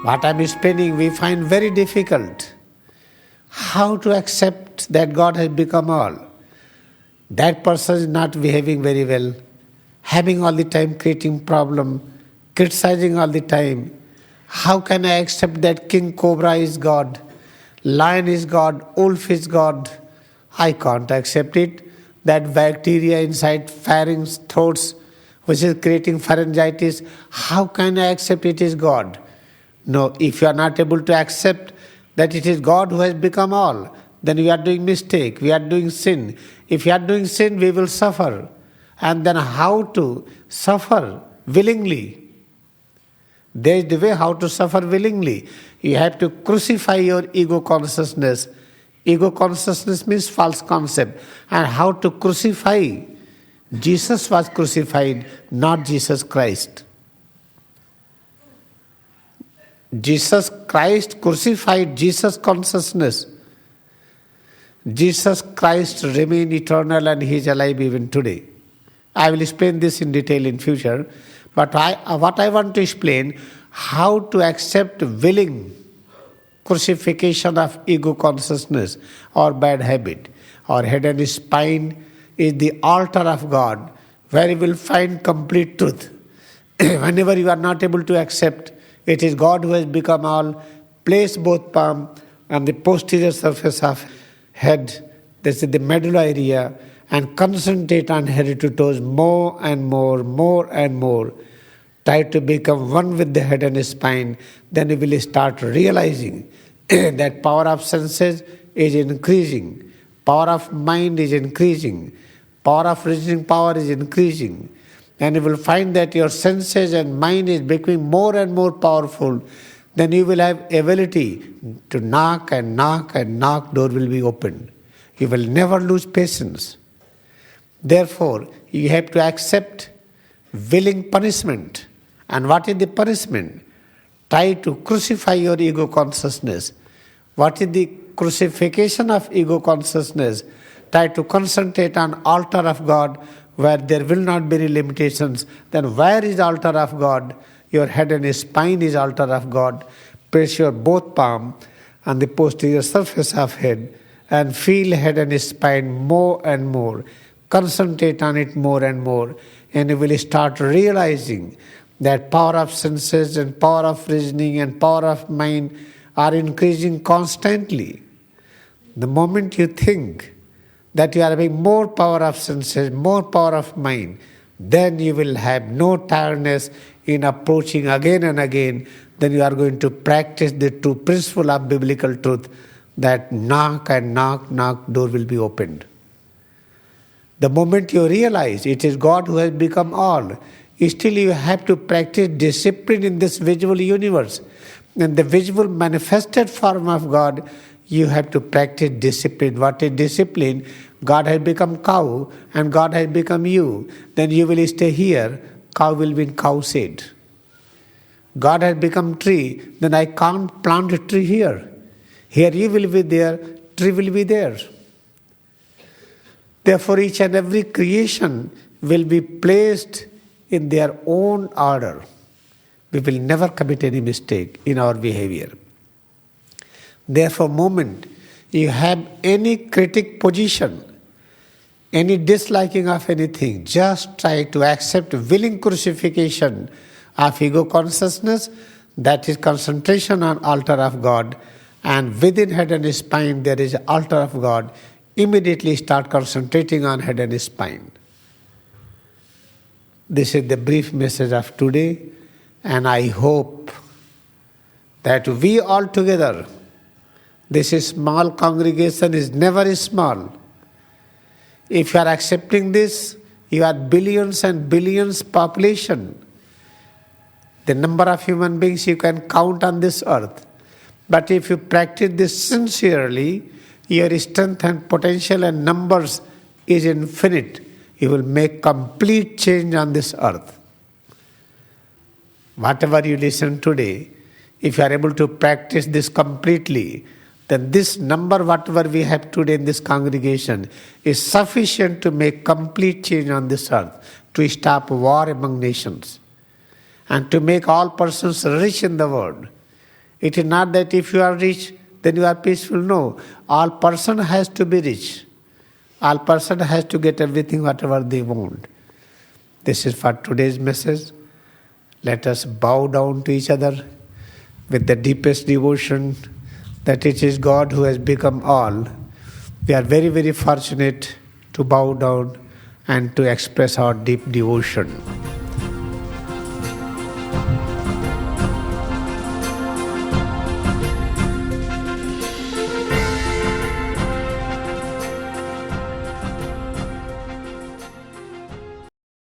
What I'm explaining, we find very difficult. How to accept that God has become all? That person is not behaving very well, having all the time creating problem, criticizing all the time. How can I accept that King Cobra is God, lion is God, wolf is God? I can't accept it. That bacteria inside pharynx, throats, which is creating pharyngitis, how can I accept it is God? No, if you are not able to accept that it is God who has become all, then we are doing mistake, we are doing sin. If we are doing sin, we will suffer. And then how to suffer willingly? There is the way how to suffer willingly. You have to crucify your ego consciousness. Ego consciousness means false concept. And how to crucify? Jesus was crucified, not Jesus Christ. Jesus Christ crucified Jesus consciousness. Jesus Christ remains eternal and He is alive even today. I will explain this in detail in future. But what I want to explain, how to accept willing crucifixion of ego consciousness or bad habit. Our head and spine is the altar of God, where you will find complete truth. Whenever you are not able to accept, it is God who has become all, place both palm on the posterior surface of head, this is the medulla area, and concentrate on head to toes more and more, more and more. Try to become one with the head and spine, then you will start realizing that power of senses is increasing, power of mind is increasing, power of reasoning power is increasing. And you will find that your senses and mind is becoming more and more powerful. Then you will have ability to knock and knock and knock, door will be opened. You will never lose patience. Therefore, you have to accept willing punishment. And what is the punishment? Try to crucify your ego consciousness. What is the crucifixion of ego consciousness? Try to concentrate on altar of God, where there will not be any limitations. Then where is altar of God? Your head and spine is altar of God. Place your both palm on the posterior surface of head and feel head and spine more and more. Concentrate on it more and more, and you will start realizing that power of senses and power of reasoning and power of mind are increasing constantly. The moment you think that you are having more power of senses, more power of mind, then you will have no tiredness in approaching again and again. Then you are going to practice the true principle of biblical truth, that knock and knock, knock, door will be opened. The moment you realize it is God who has become all, still you have to practice discipline in this visual universe. In the visual manifested form of God, you have to practice discipline. What is discipline? God has become cow and God has become you. Then you will stay here, cow will be in cow shade. God has become tree, then I can't plant a tree here. Here you will be there, tree will be there. Therefore, each and every creation will be placed in their own order. We will never commit any mistake in our behavior. Therefore, moment you have any critic position, any disliking of anything, just try to accept willing crucifixion of ego consciousness, that is concentration on altar of God, and within head and spine there is altar of God. Immediately start concentrating on head and spine. This is the brief message of today, and I hope that we all together, this small congregation is never small. If you are accepting this, you are billions and billions population. The number of human beings you can count on this earth. But if you practice this sincerely, your strength and potential and numbers is infinite. You will make complete change on this earth. Whatever you listen today, if you are able to practice this completely, then this number, whatever we have today in this congregation, is sufficient to make complete change on this earth, to stop war among nations, and to make all persons rich in the world, It is not that if you are rich, then you are peaceful. No. All person has to be rich. All person has to get everything whatever they want. This is for today's message. Let us bow down to each other with the deepest devotion that it is God who has become all. We are very, very fortunate to bow down and to express our deep devotion.